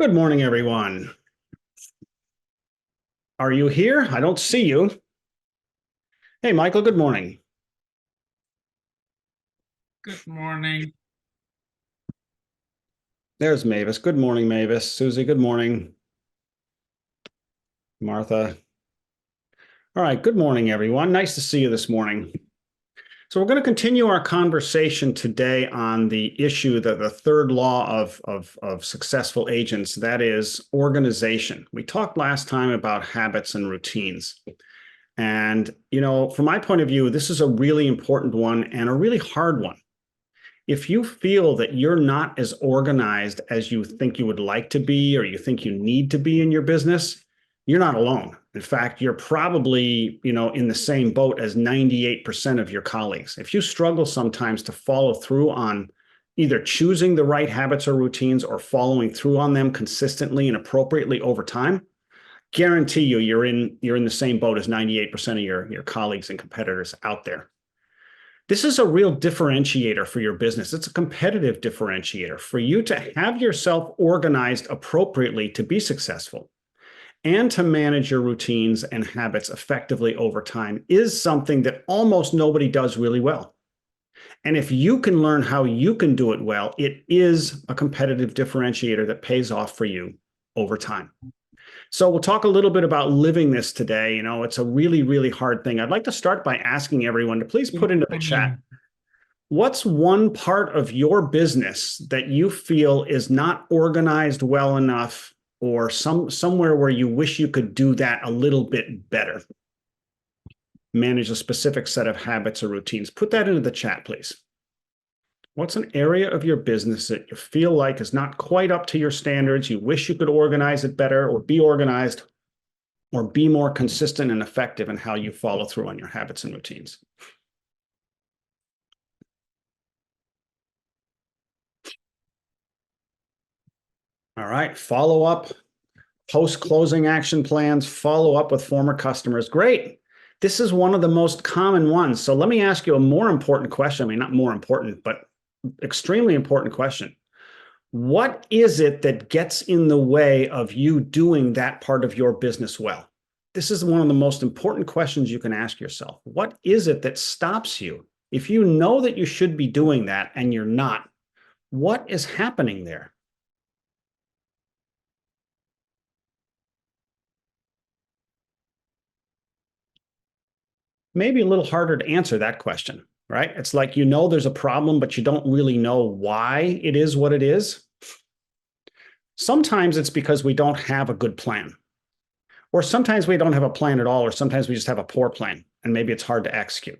Good morning, everyone. Are you here? I don't see you. Hey, Michael, good morning. Good morning. There's Mavis. Good morning, Mavis. Susie, good morning. Martha. All right, good morning, everyone. Nice to see you this morning. So we're going to continue our conversation today on the issue that the third law of successful agents, that is organization. We talked last time about habits and routines. And, from my point of view, this is a really important one and a really hard one. If you feel that you're not as organized as you think you would like to be, or you think you need to be in your business, you're not alone. In fact, you're probably, in the same boat as 98% of your colleagues. If you struggle sometimes to follow through on either choosing the right habits or routines or following through on them consistently and appropriately over time, guarantee you you're in the same boat as 98% of your colleagues and competitors out there. This is a real differentiator for your business. It's a competitive differentiator for you to have yourself organized appropriately to be successful and to manage your routines and habits effectively over time is something that almost nobody does really well. And if you can learn how you can do it well, it is a competitive differentiator that pays off for you over time. So we'll talk a little bit about living this today. It's a really, really hard thing. I'd like to start by asking everyone to please put into the chat, what's one part of your business that you feel is not organized well enough, or somewhere where you wish you could do that a little bit better? Manage a specific set of habits or routines. Put that into the chat, please. What's an area of your business that you feel like is not quite up to your standards? You wish you could organize it better, or be organized, or be more consistent and effective in how you follow through on your habits and routines. All right, follow up, post-closing action plans, follow up with former customers. Great. This is one of the most common ones. So let me ask you a more important question. I mean, not more important, but extremely important question. What is it that gets in the way of you doing that part of your business well? This is one of the most important questions you can ask yourself. What is it that stops you? If you know that you should be doing that and you're not, what is happening there? Maybe a little harder to answer that question, right? It's like there's a problem, but you don't really know why it is what it is. Sometimes it's because we don't have a good plan. Or sometimes we don't have a plan at all, or sometimes we just have a poor plan, and maybe it's hard to execute.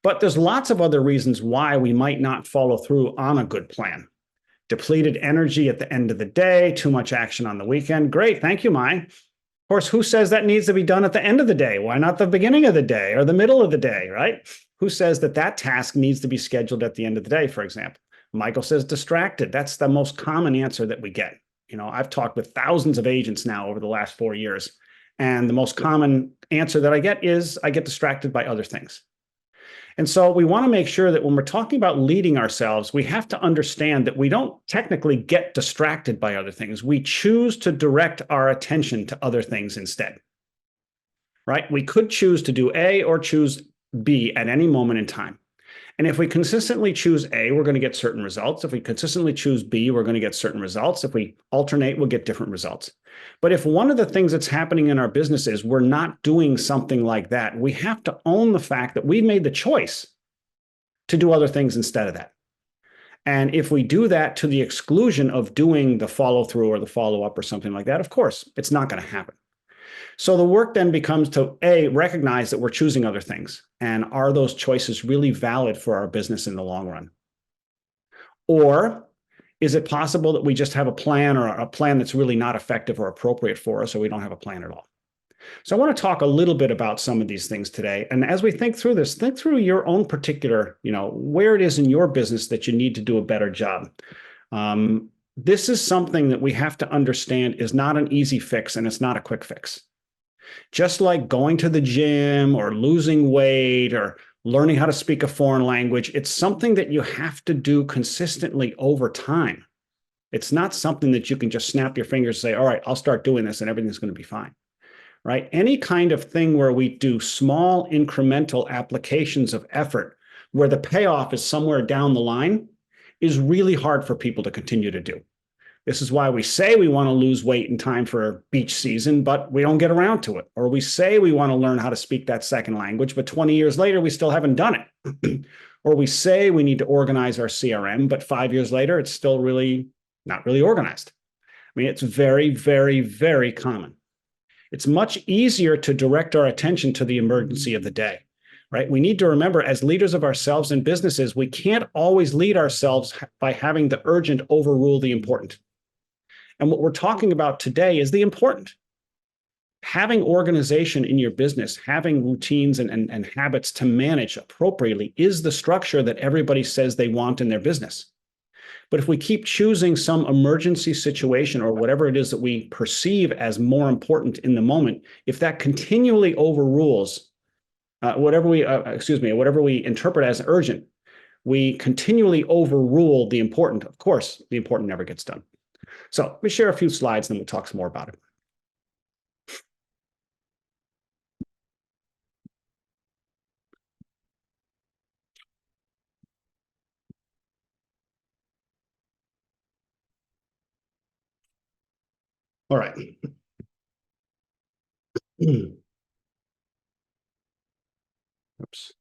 But there's lots of other reasons why we might not follow through on a good plan. Depleted energy at the end of the day, too much action on the weekend. Great, thank you, Mai. Of course, who says that needs to be done at the end of the day? Why not the beginning of the day or the middle of the day, right? Who says that task needs to be scheduled at the end of the day, for example? Michael says distracted. That's the most common answer that we get. I've talked with thousands of agents now over the last 4 years, and the most common answer that I get is I get distracted by other things. And so we want to make sure that when we're talking about leading ourselves, we have to understand that we don't technically get distracted by other things. We choose to direct our attention to other things instead, right? We could choose to do A or choose B at any moment in time. And if we consistently choose A, we're going to get certain results. If we consistently choose B, we're going to get certain results. If we alternate, we'll get different results. But if one of the things that's happening in our business is we're not doing something like that, we have to own the fact that we've made the choice to do other things instead of that. And if we do that to the exclusion of doing the follow through or the follow up or something like that, of course, it's not going to happen. So the work then becomes to recognize that we're choosing other things. And are those choices really valid for our business in the long run? Or is it possible that we just have a plan, or a plan that's really not effective or appropriate for us, or we don't have a plan at all? So I want to talk a little bit about some of these things today. And as we think through this, think through your own particular, where it is in your business that you need to do a better job. This is something that we have to understand is not an easy fix, and it's not a quick fix. Just like going to the gym or losing weight or learning how to speak a foreign language, it's something that you have to do consistently over time. It's not something that you can just snap your fingers and say, all right, I'll start doing this and everything's going to be fine, right? Any kind of thing where we do small incremental applications of effort where the payoff is somewhere down the line is really hard for people to continue to do. This is why we say we want to lose weight in time for beach season, but we don't get around to it. Or we say we want to learn how to speak that second language, but 20 years later, we still haven't done it. Or we say we need to organize our CRM, but 5 years later, it's still really not really organized. I mean, it's very, very, very common. It's much easier to direct our attention to the emergency of the day, right? We need to remember, as leaders of ourselves and businesses, we can't always lead ourselves by having the urgent overrule the important. And what we're talking about today is the important. Having organization in your business, having routines and habits to manage appropriately is the structure that everybody says they want in their business. But if we keep choosing some emergency situation or whatever it is that we perceive as more important in the moment, if that continually overrules whatever we interpret as urgent, we continually overrule the important. Of course, the important never gets done. So let me share a few slides, then we'll talk some more about it. All right. Oops.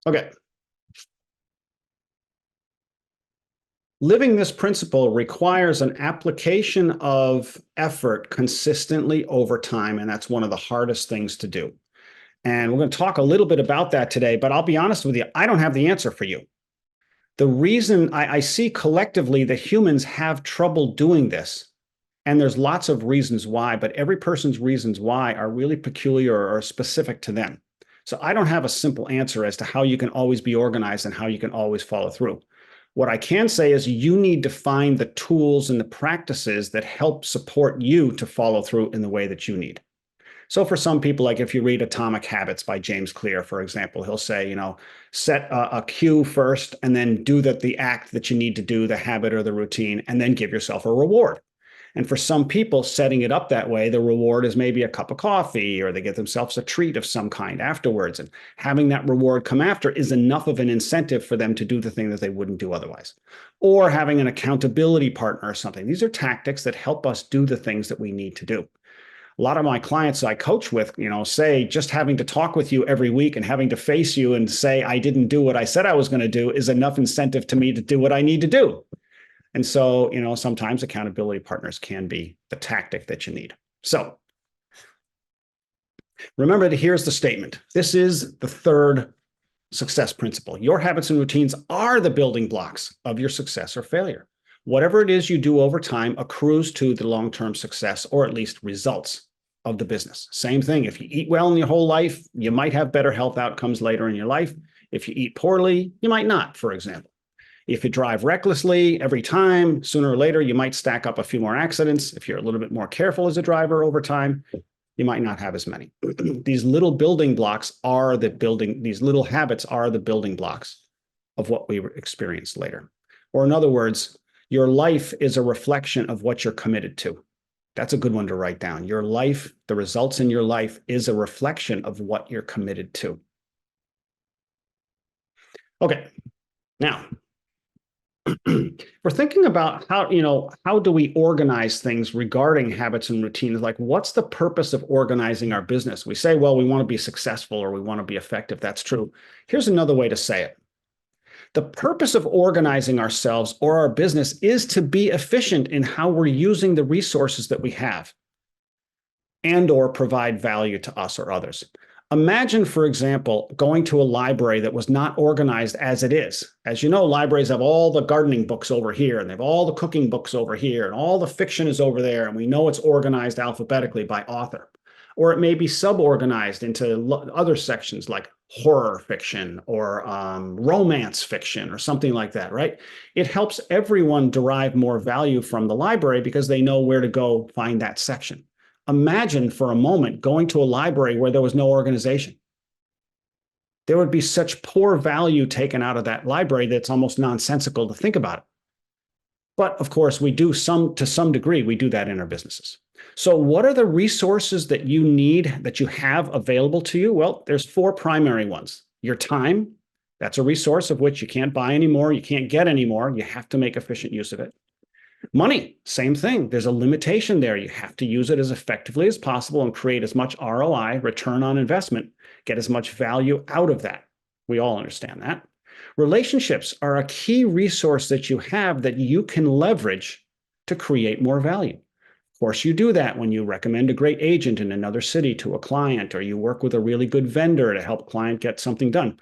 Okay. Living this principle requires an application of effort consistently over time, and that's one of the hardest things to do. And we're going to talk a little bit about that today, but I'll be honest with you, I don't have the answer for you. The reason I see collectively that humans have trouble doing this, and there's lots of reasons why, but every person's reasons why are really peculiar or specific to them. So I don't have a simple answer as to how you can always be organized and how you can always follow through. What I can say is you need to find the tools and the practices that help support you to follow through in the way that you need. So for some people, like if you read Atomic Habits by James Clear, for example, he'll say, set a cue first and then do the act that you need to do, the habit or the routine, and then give yourself a reward. And for some people, setting it up that way, the reward is maybe a cup of coffee, or they get themselves a treat of some kind afterwards. And having that reward come after is enough of an incentive for them to do the thing that they wouldn't do otherwise. Or having an accountability partner or something. These are tactics that help us do the things that we need to do. A lot of my clients I coach with, say just having to talk with you every week and having to face you and say, I didn't do what I said I was going to do is enough incentive to me to do what I need to do. And so, sometimes accountability partners can be the tactic that you need. So remember that here's the statement. This is the third success principle. Your habits and routines are the building blocks of your success or failure. Whatever it is you do over time accrues to the long-term success or at least results of the business. Same thing. If you eat well in your whole life, you might have better health outcomes later in your life. If you eat poorly, you might not, for example. If you drive recklessly every time, sooner or later, you might stack up a few more accidents. If you're a little bit more careful as a driver over time, you might not have as many. These little building blocks are these little habits are the building blocks of what we experience later. Or in other words, your life is a reflection of what you're committed to. That's a good one to write down. Your life, the results in your life is a reflection of what you're committed to. Okay, now, we're thinking about how do we organize things regarding habits and routines? Like, what's the purpose of organizing our business? We say, well, we want to be successful or we want to be effective. That's true. Here's another way to say it. The purpose of organizing ourselves or our business is to be efficient in how we're using the resources that we have and or provide value to us or others. Imagine, for example, going to a library that was not organized as it is. As you know, libraries have all the gardening books over here, and they have all the cooking books over here, and all the fiction is over there, and we know it's organized alphabetically by author. Or it may be sub-organized into other sections like horror fiction or romance fiction or something like that, right? It helps everyone derive more value from the library because they know where to go find that section. Imagine for a moment going to a library where there was no organization. there would be such poor value taken out of that library that it's almost nonsensical to think about it. But of course, we do to some degree, we do that in our businesses. So what are the resources that you need, that you have available to you? Well, there's four primary ones. Your time, that's a resource of which you can't buy anymore, you can't get anymore, you have to make efficient use of it. Money, same thing. There's a limitation there. You have to use it as effectively as possible and create as much ROI, return on investment, get as much value out of that. We all understand that. Relationships are a key resource that you have that you can leverage to create more value. Of course, you do that when you recommend a great agent in another city to a client, or you work with a really good vendor to help a client get something done.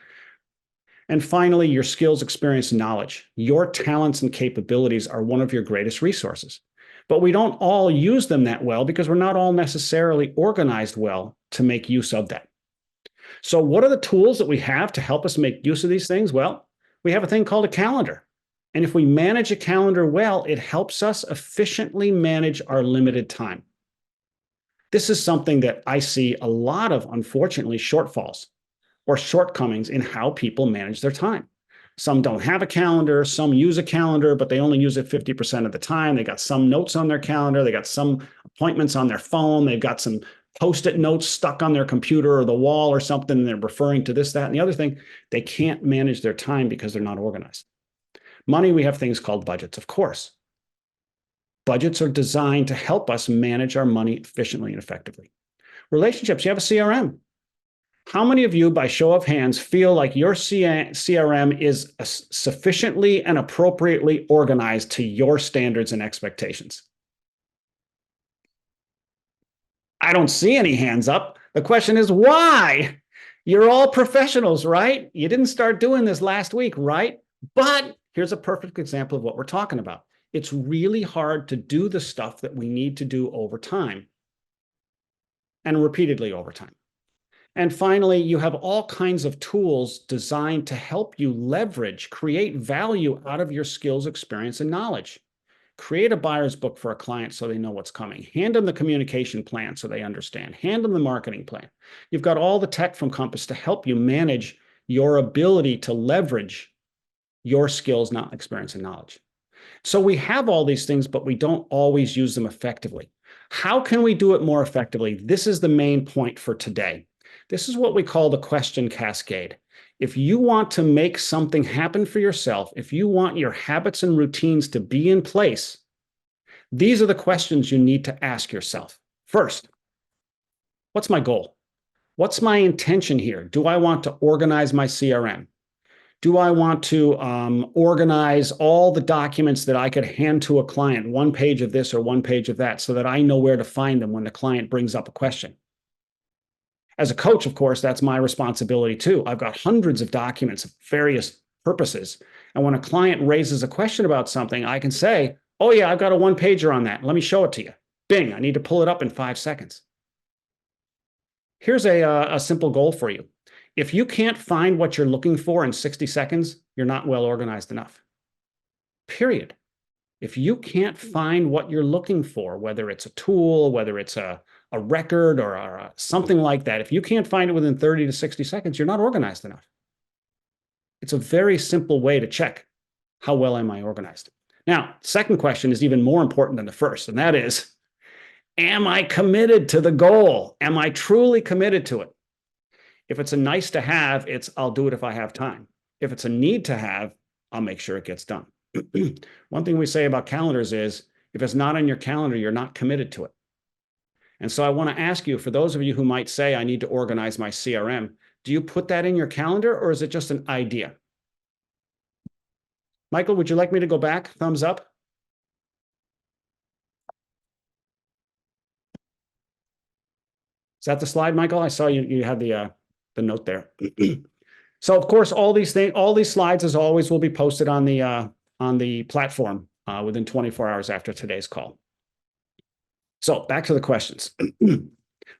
And finally, your skills, experience, and knowledge. Your talents and capabilities are one of your greatest resources. But we don't all use them that well because we're not all necessarily organized well to make use of that. So what are the tools that we have to help us make use of these things? Well, we have a thing called a calendar. And if we manage a calendar well, it helps us efficiently manage our limited time. This is something that I see a lot of, unfortunately, shortfalls or shortcomings in how people manage their time. Some don't have a calendar, some use a calendar, but they only use it 50% of the time. They got some notes on their calendar, they got some appointments on their phone, they've got some Post-it notes stuck on their computer or the wall or something, and they're referring to this, that, and the other thing. They can't manage their time because they're not organized. Money, we have things called budgets, of course. Budgets are designed to help us manage our money efficiently and effectively. Relationships, you have a CRM. How many of you, by show of hands, feel like your CRM is sufficiently and appropriately organized to your standards and expectations? I don't see any hands up. The question is why? You're all professionals, right? You didn't start doing this last week, right? But here's a perfect example of what we're talking about. It's really hard to do the stuff that we need to do over time and repeatedly over time. And finally, you have all kinds of tools designed to help you leverage, create value out of your skills, experience, and knowledge. Create a buyer's book for a client so they know what's coming. Hand them the communication plan so they understand. Hand them the marketing plan. You've got all the tech from Compass to help you manage your ability to leverage your skills, experience, and knowledge. So we have all these things, but we don't always use them effectively. How can we do it more effectively? This is the main point for today. This is what we call the question cascade. If you want to make something happen for yourself, if you want your habits and routines to be in place, these are the questions you need to ask yourself. First, what's my goal? What's my intention here? Do I want to organize my CRM? Do I want to organize all the documents that I could hand to a client, one page of this or one page of that, so that I know where to find them when the client brings up a question? As a coach, of course, that's my responsibility too. I've got hundreds of documents of various purposes. And when a client raises a question about something, I can say, oh yeah, I've got a one-pager on that. Let me show it to you. Bing, I need to pull it up in 5 seconds. Here's a simple goal for you. If you can't find what you're looking for in 60 seconds, you're not well organized enough. Period. If you can't find what you're looking for, whether it's a tool, whether it's a record or something like that, if you can't find it within 30 to 60 seconds, you're not organized enough. It's a very simple way to check how well am I organized. Now, second question is even more important than the first, and that is, am I committed to the goal? Am I truly committed to it? If it's a nice to have, it's I'll do it if I have time. If it's a need to have, I'll make sure it gets done. One thing we say about calendars is, if it's not on your calendar, you're not committed to it. And so I want to ask you, for those of you who might say, I need to organize my CRM, do you put that in your calendar or is it just an idea? Michael, would you like me to go back? Thumbs up. Is that the slide, Michael? I saw you had the note there. So of course, all these slides, as always, will be posted on the platform within 24 hours after today's call. So back to the questions.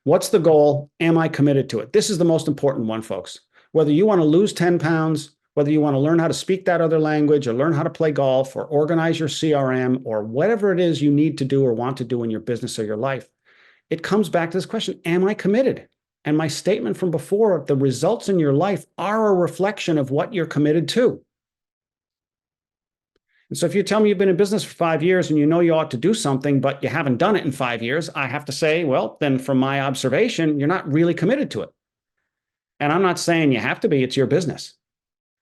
What's the goal? Am I committed to it? This is the most important one, folks. Whether you want to lose 10 pounds, whether you want to learn how to speak that other language or learn how to play golf or organize your CRM or whatever it is you need to do or want to do in your business or your life, it comes back to this question, am I committed? And my statement from before, the results in your life are a reflection of what you're committed to. And so if you tell me you've been in business for 5 years and you know you ought to do something, but you haven't done it in 5 years, I have to say, well, then from my observation, you're not really committed to it. And I'm not saying you have to be, it's your business.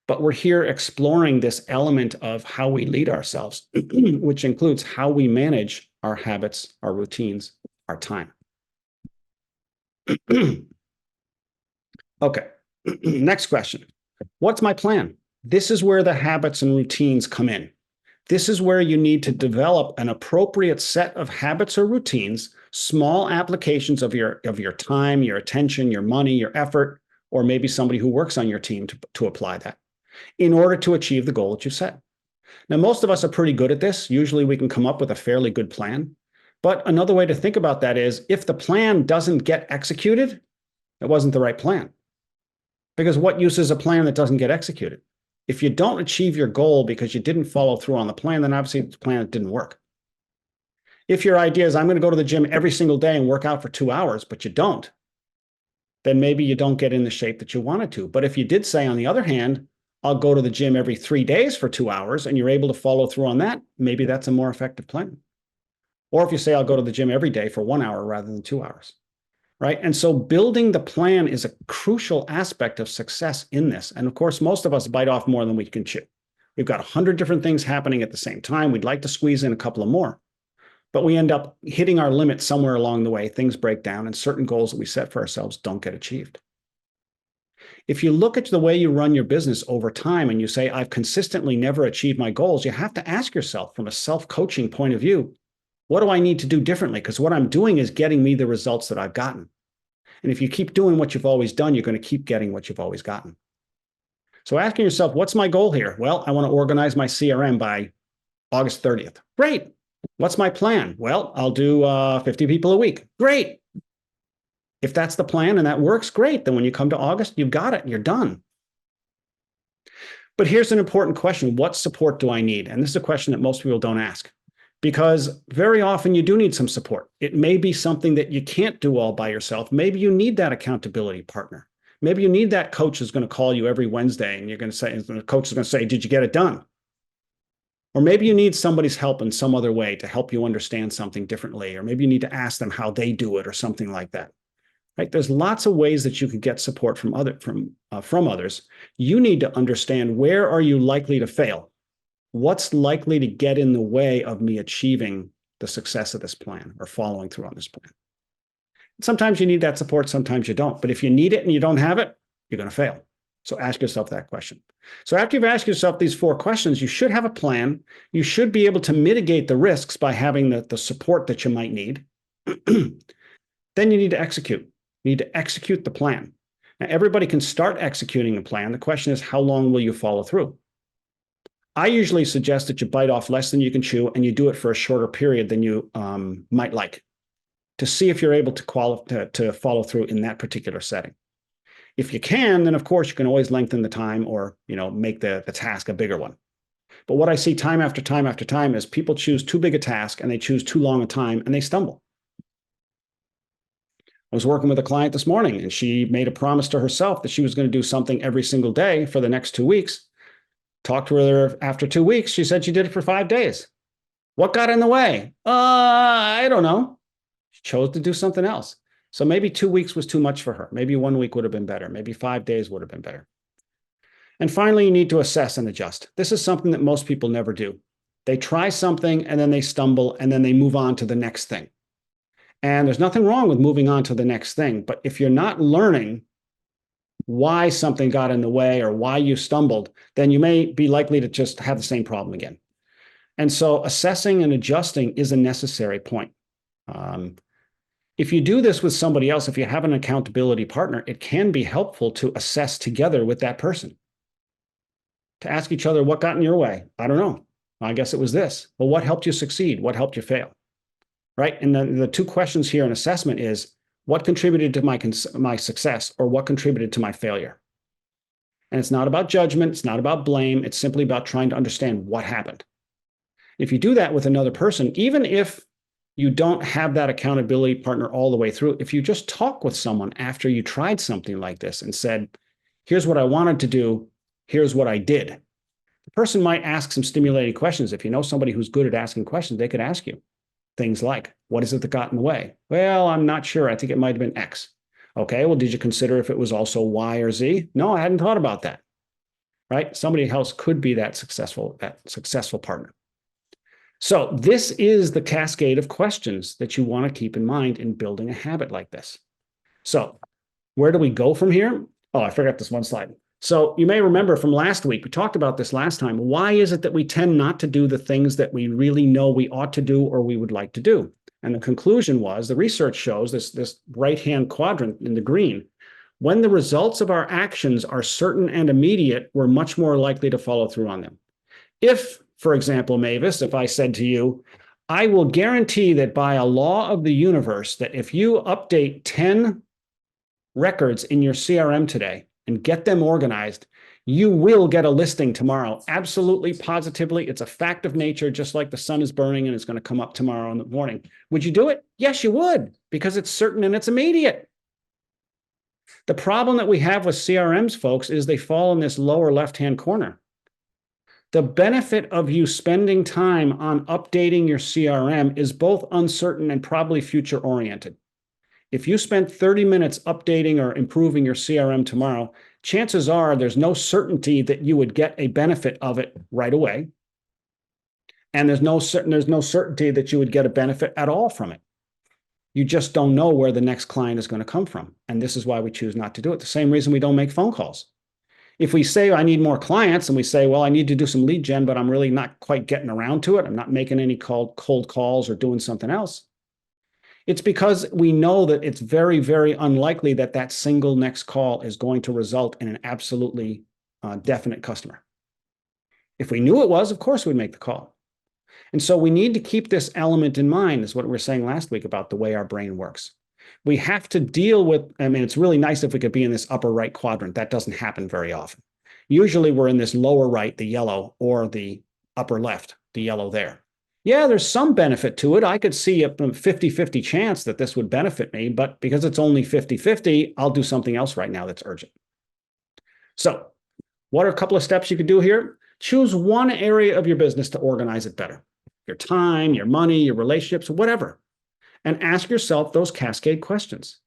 But we're here exploring this element of how we lead ourselves, which includes how we manage our habits, our routines, our time. Okay, next question. What's my plan? This is where the habits and routines come in. This is where you need to develop an appropriate set of habits or routines, small applications of your time, your attention, your money, your effort, or maybe somebody who works on your team to apply that in order to achieve the goal that you set. Now, most of us are pretty good at this. Usually we can come up with a fairly good plan. But another way to think about that is if the plan doesn't get executed, it wasn't the right plan. Because what use is a plan that doesn't get executed? If you don't achieve your goal because you didn't follow through on the plan, then obviously the plan didn't work. If your idea is I'm going to go to the gym every single day and work out for 2 hours, but you don't, then maybe you don't get in the shape that you wanted to. But if you did say, on the other hand, I'll go to the gym every 3 days for 2 hours, and you're able to follow through on that, maybe that's a more effective plan. Or if you say, I'll go to the gym every day for 1 hour rather than 2 hours. Right? And so building the plan is a crucial aspect of success in this. And of course, most of us bite off more than we can chew. We've got 100 different things happening at the same time. We'd like to squeeze in a couple of more, but we end up hitting our limit somewhere along the way. Things break down and certain goals that we set for ourselves don't get achieved. If you look at the way you run your business over time and you say, I've consistently never achieved my goals, you have to ask yourself from a self-coaching point of view, what do I need to do differently? Because what I'm doing is getting me the results that I've gotten. And if you keep doing what you've always done, you're going to keep getting what you've always gotten. So asking yourself, what's my goal here? Well, I want to organize my CRM by August 30th. Great. What's my plan? Well, I'll do 50 people a week. Great. If that's the plan and that works, great. Then when you come to August, you've got it. You're done. But here's an important question. What support do I need? And this is a question that most people don't ask. Because very often you do need some support. It may be something that you can't do all by yourself. Maybe you need that accountability partner. Maybe you need that coach who's going to call you every Wednesday and you're going to say, the coach is going to say, did you get it done? Or maybe you need somebody's help in some other way to help you understand something differently. Or maybe you need to ask them how they do it or something like that. Right? There's lots of ways that you can get support from others. You need to understand, where are you likely to fail? What's likely to get in the way of me achieving the success of this plan or following through on this plan? Sometimes you need that support, sometimes you don't. But if you need it and you don't have it, you're going to fail. So ask yourself that question. So after you've asked yourself these 4 questions, you should have a plan. You should be able to mitigate the risks by having the support that you might need. Then you need to execute. You need to execute the plan. Now, everybody can start executing a plan. The question is, how long will you follow through? I usually suggest that you bite off less than you can chew and you do it for a shorter period than you might like, to see if you're able to follow through in that particular setting. If you can, then of course you can always lengthen the time or make the task a bigger one. But what I see time after time after time is people choose too big a task and they choose too long a time and they stumble. I was working with a client this morning and she made a promise to herself that she was going to do something every single day for the next 2 weeks. Talked to her after 2 weeks. She said she did it for 5 days. What got in the way? I don't know. She chose to do something else. So maybe 2 weeks was too much for her. Maybe 1 week would have been better. Maybe 5 days would have been better. And finally, you need to assess and adjust. This is something that most people never do. They try something and then they stumble and then they move on to the next thing. And there's nothing wrong with moving on to the next thing. But if you're not learning why something got in the way or why you stumbled, then you may be likely to just have the same problem again. And so assessing and adjusting is a necessary point. If you do this with somebody else, if you have an accountability partner, it can be helpful to assess together with that person. To ask each other, what got in your way? I don't know. I guess it was this. Well, what helped you succeed? What helped you fail? Right? And the 2 questions here in assessment is, what contributed to my success or what contributed to my failure? And it's not about judgment. It's not about blame. It's simply about trying to understand what happened. If you do that with another person, even if you don't have that accountability partner all the way through. If you just talk with someone after you tried something like this and said, here's what I wanted to do, here's what I did. The person might ask some stimulating questions. If you know somebody who's good at asking questions, they could ask you things like, what is it that got in the way? Well, I'm not sure. I think it might have been X. Okay, well, did you consider if it was also Y or Z? No, I hadn't thought about that. Right? Somebody else could be that successful partner. So this is the cascade of questions that you want to keep in mind in building a habit like this. So where do we go from here? Oh, I forgot this one slide. So you may remember from last week, we talked about this last time. Why is it that we tend not to do the things that we really know we ought to do or we would like to do? And the conclusion was, the research shows this right-hand quadrant in the green, when the results of our actions are certain and immediate, we're much more likely to follow through on them. If, for example, Mavis, if I said to you, I will guarantee that by a law of the universe, that if you update 10 records in your CRM today and get them organized, you will get a listing tomorrow. Absolutely, positively. It's a fact of nature, just like the sun is burning and it's going to come up tomorrow in the morning. Would you do it? Yes, you would, because it's certain and it's immediate. The problem that we have with CRMs, folks, is they fall in this lower left-hand corner. The benefit of you spending time on updating your CRM is both uncertain and probably future-oriented. If you spent 30 minutes updating or improving your CRM tomorrow, chances are there's no certainty that you would get a benefit of it right away. And there's no certainty that you would get a benefit at all from it. You just don't know where the next client is going to come from. And this is why we choose not to do it. The same reason we don't make phone calls. If we say, I need more clients, and we say, well, I need to do some lead gen, but I'm really not quite getting around to it. I'm not making any cold calls or doing something else. It's because we know that it's very, very unlikely that that single next call is going to result in an absolutely definite customer. If we knew it was, of course, we'd make the call. And so we need to keep this element in mind, is what we were saying last week about the way our brain works. We have to deal with, I mean, it's really nice if we could be in this upper right quadrant. That doesn't happen very often. Usually we're in this lower right, the yellow, or the upper left, the yellow there. Yeah, there's some benefit to it. I could see a 50-50 chance that this would benefit me, but because it's only 50-50, I'll do something else right now that's urgent. So what are a couple of steps you could do here? Choose one area of your business to organize it better. Your time, your money, your relationships, whatever. And ask yourself those cascade questions.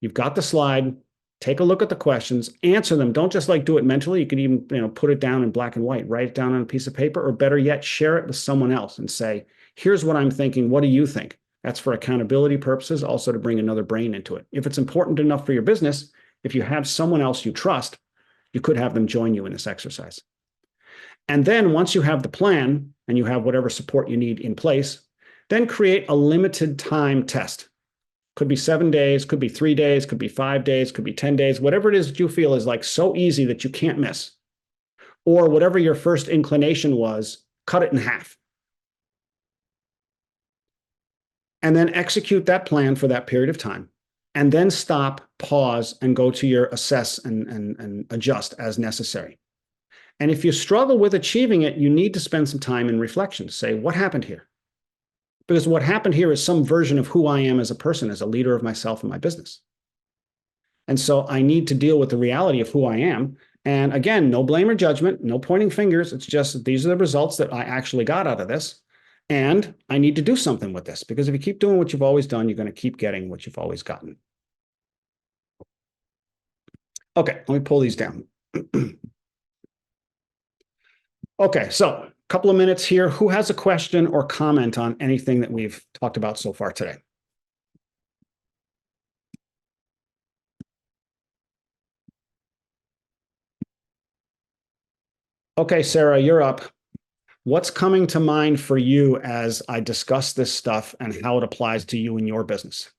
You've got the slide. Take a look at the questions, answer them. Don't just like do it mentally. You can even put it down in black and white, write it down on a piece of paper, or better yet, share it with someone else and say, here's what I'm thinking. What do you think? That's for accountability purposes, also to bring another brain into it. If it's important enough for your business, if you have someone else you trust, you could have them join you in this exercise. And then once you have the plan and you have whatever support you need in place, then create a limited time test. Could be 7 days, could be 3 days, could be 5 days, could be 10 days, whatever it is that you feel is like so easy that you can't miss. Or whatever your first inclination was, cut it in half. And then execute that plan for that period of time. And then stop, pause, and go to your assess and adjust as necessary. And if you struggle with achieving it, you need to spend some time in reflection. Say, what happened here? Because what happened here is some version of who I am as a person, as a leader of myself and my business. And so I need to deal with the reality of who I am. And again, no blame or judgment, no pointing fingers. It's just these are the results that I actually got out of this. And I need to do something with this, because if you keep doing what you've always done, you're going to keep getting what you've always gotten. Okay, let me pull these down. Okay, so a couple of minutes here. Who has a question or comment on anything that we've talked about so far today? Okay, Sarah, you're up. What's coming to mind for you as I discuss this stuff and how it applies to you and your business?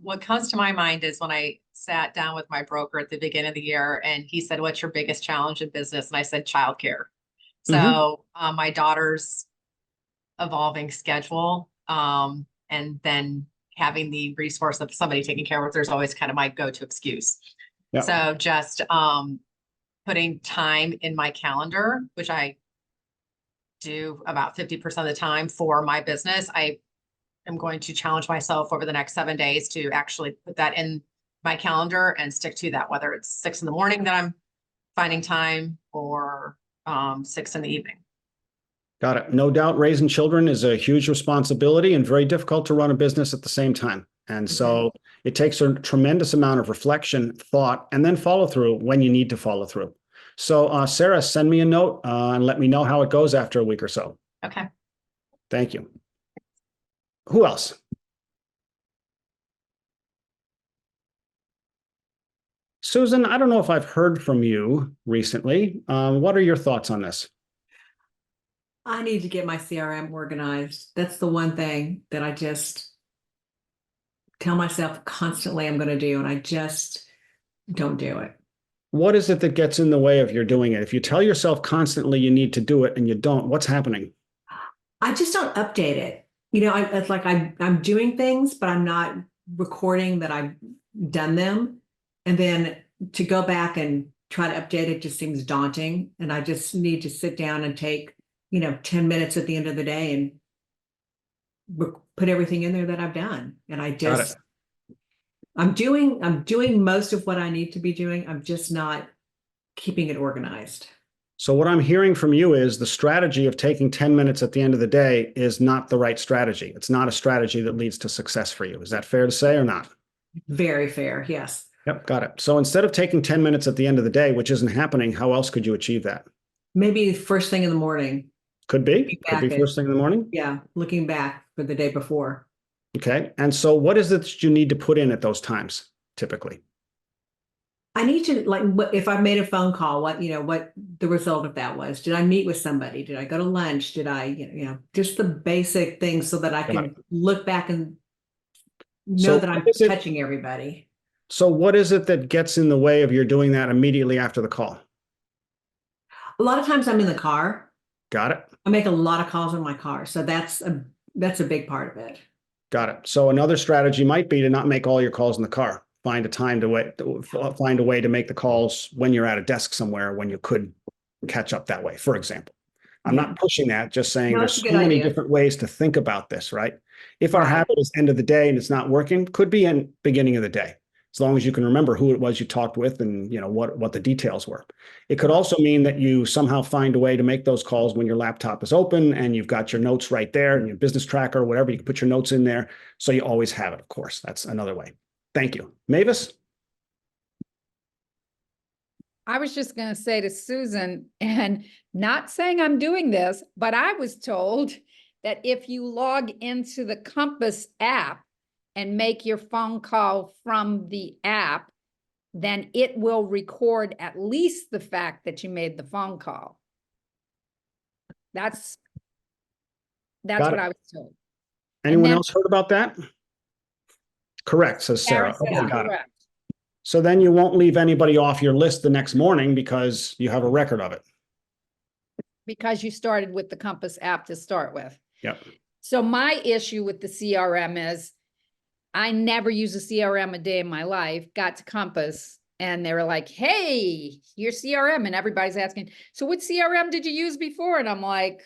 What comes to my mind is when I sat down with my broker at the beginning of the year and he said, what's your biggest challenge in business? And I said, childcare. So my daughter's evolving schedule, and then having the resource of somebody taking care of it, there's always kind of my go-to excuse. Yep. So just putting time in my calendar, which I do about 50% of the time for my business. I am going to challenge myself over the next 7 days to actually put that in my calendar and stick to that, whether it's 6 in the morning that I'm finding time or 6 in the evening. Got it. No doubt raising children is a huge responsibility and very difficult to run a business at the same time. And so it takes a tremendous amount of reflection, thought, and then follow through when you need to follow through. So Sarah, send me a note and let me know how it goes after a week or so. Okay. Thank you. Who else? Susan, I don't know if I've heard from you recently. What are your thoughts on this? I need to get my CRM organized. That's the one thing that I just tell myself constantly I'm going to do, and I just don't do it. What is it that gets in the way of your doing it? If you tell yourself constantly you need to do it and you don't, what's happening? I just don't update it. It's like I'm doing things, but I'm not recording that I've done them. And then to go back and try to update it just seems daunting. And I just need to sit down and take, 10 minutes at the end of the day and put everything in there that I've done. And I'm doing most of what I need to be doing. I'm just not keeping it organized. So what I'm hearing from you is the strategy of taking 10 minutes at the end of the day is not the right strategy. It's not a strategy that leads to success for you. Is that fair to say or not? Very fair. Yes. Yep, got it. So instead of taking 10 minutes at the end of the day, which isn't happening, how else could you achieve that? Maybe first thing in the morning. Could be first thing in the morning. Yeah. Looking back for the day before. Okay. And so what is it that you need to put in at those times typically? I need to, like, if I made a phone call, what the result of that was. Did I meet with somebody? Did I go to lunch? Did I, just the basic things so that I can look back and know that I'm touching everybody. So what is it that gets in the way of your doing that immediately after the call? A lot of times I'm in the car. Got it. I make a lot of calls in my car. So that's a big part of it. Got it. So another strategy might be to not make all your calls in the car. Find a way to make the calls when you're at a desk somewhere when you could catch up that way, for example. I'm not pushing that, just saying there's so many different ways to think about this, right? If our habit is end of the day and it's not working, could be in beginning of the day, as long as you can remember who it was you talked with and what the details were. It could also mean that you somehow find a way to make those calls when your laptop is open and you've got your notes right there and your business tracker, whatever, you can put your notes in there. So you always have it, of course. That's another way. Thank you. Mavis? I was just going to say to Susan, and not saying I'm doing this, but I was told that if you log into the Compass app and make your phone call from the app, then it will record at least the fact that you made the phone call. That's what I was told. Anyone else heard about that? Correct, says Sarah. Okay, got it. So then you won't leave anybody off your list the next morning because you have a record of it. Because you started with the Compass app to start with. Yep. So my issue with the CRM is I never used a CRM a day in my life, got to Compass and they were like, hey, your CRM. And everybody's asking, so what CRM did you use before? And I'm like,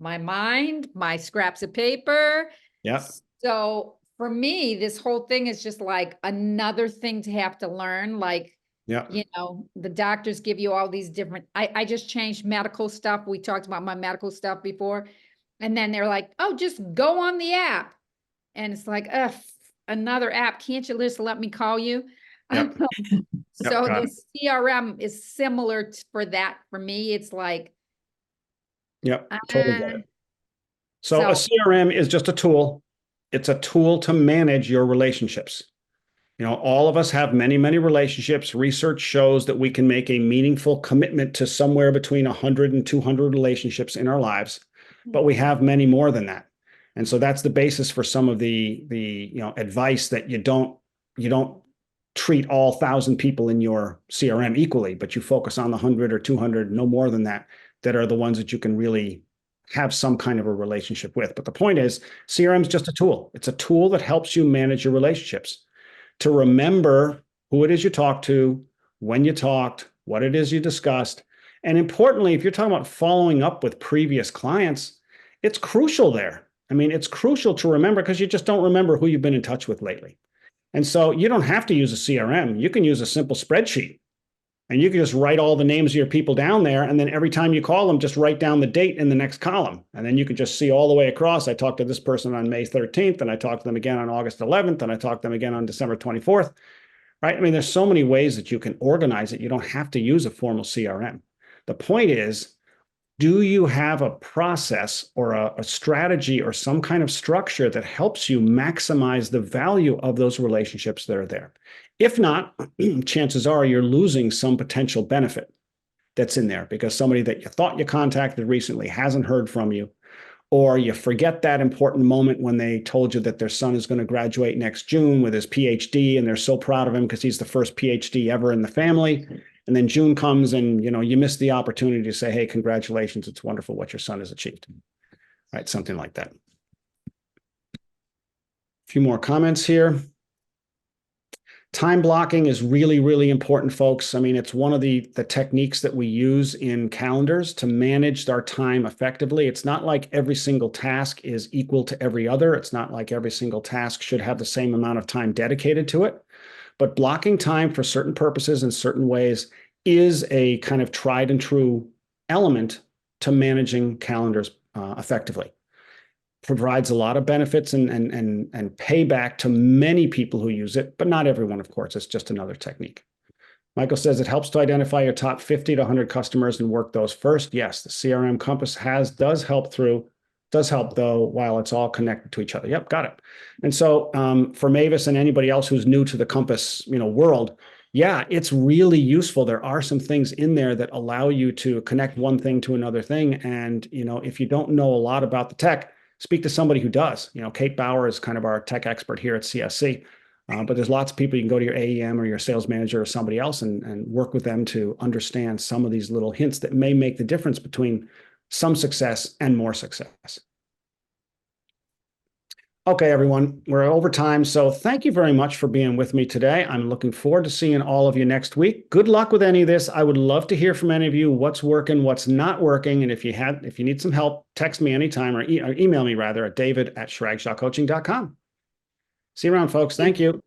my mind, my scraps of paper. Yep. So for me, this whole thing is just like another thing to have to learn. Like, the doctors give you all these different, I just changed medical stuff. We talked about my medical stuff before. And then they're like, oh, just go on the app. And it's like, another app. Can't you just let me call you? Yep. So the CRM is similar for that. For me, it's like, totally get it. So a CRM is just a tool. It's a tool to manage your relationships. All of us have many, many relationships. Research shows that we can make a meaningful commitment to somewhere between 100 and 200 relationships in our lives, but we have many more than that. And so that's the basis for some of the advice that you don't treat all 1,000 people in your CRM equally, but you focus on the 100 or 200, no more than that are the ones that you can really have some kind of a relationship with. But the point is, CRM is just a tool. It's a tool that helps you manage your relationships, to remember who it is you talked to, when you talked, what it is you discussed. And importantly, if you're talking about following up with previous clients, it's crucial there. I mean, it's crucial to remember because you just don't remember who you've been in touch with lately. And so you don't have to use a CRM. You can use a simple spreadsheet. And you can just write all the names of your people down there. And then every time you call them, just write down the date in the next column. And then you can just see all the way across. I talked to this person on May 13th, and I talked to them again on August 11th, and I talked to them again on December 24th, right? I mean, there's so many ways that you can organize it. You don't have to use a formal CRM. The point is, do you have a process or a strategy or some kind of structure that helps you maximize the value of those relationships that are there? If not, chances are you're losing some potential benefit that's in there because somebody that you thought you contacted recently hasn't heard from you, or you forget that important moment when they told you that their son is going to graduate next June with his PhD, and they're so proud of him because he's the first PhD ever in the family. And then June comes and, you miss the opportunity to say, hey, congratulations, it's wonderful what your son has achieved, right? Something like that. A few more comments here. Time blocking is really, really important, folks. I mean, it's one of the techniques that we use in calendars to manage our time effectively. It's not like every single task is equal to every other. It's not like every single task should have the same amount of time dedicated to it. But blocking time for certain purposes in certain ways is a kind of tried and true element to managing calendars effectively. Provides a lot of benefits and payback to many people who use it, but not everyone, of course. It's just another technique. Michael says it helps to identify your top 50 to 100 customers and work those first. Yes, the CRM Compass does help though, while it's all connected to each other. Yep, got it. And so for Mavis and anybody else who's new to the Compass, world, yeah, it's really useful. There are some things in there that allow you to connect one thing to another thing. And, if you don't know a lot about the tech, speak to somebody who does. Kate Bauer is kind of our tech expert here at CSC. But there's lots of people. You can go to your AEM or your sales manager or somebody else and work with them to understand some of these little hints that may make the difference between some success and more success. Okay, everyone, we're over time. So thank you very much for being with me today. I'm looking forward to seeing all of you next week. Good luck with any of this. I would love to hear from any of you what's working, what's not working. And if you need some help, text me anytime or email me rather at david@chiragshawcoaching.com. See you around, folks. Thank you.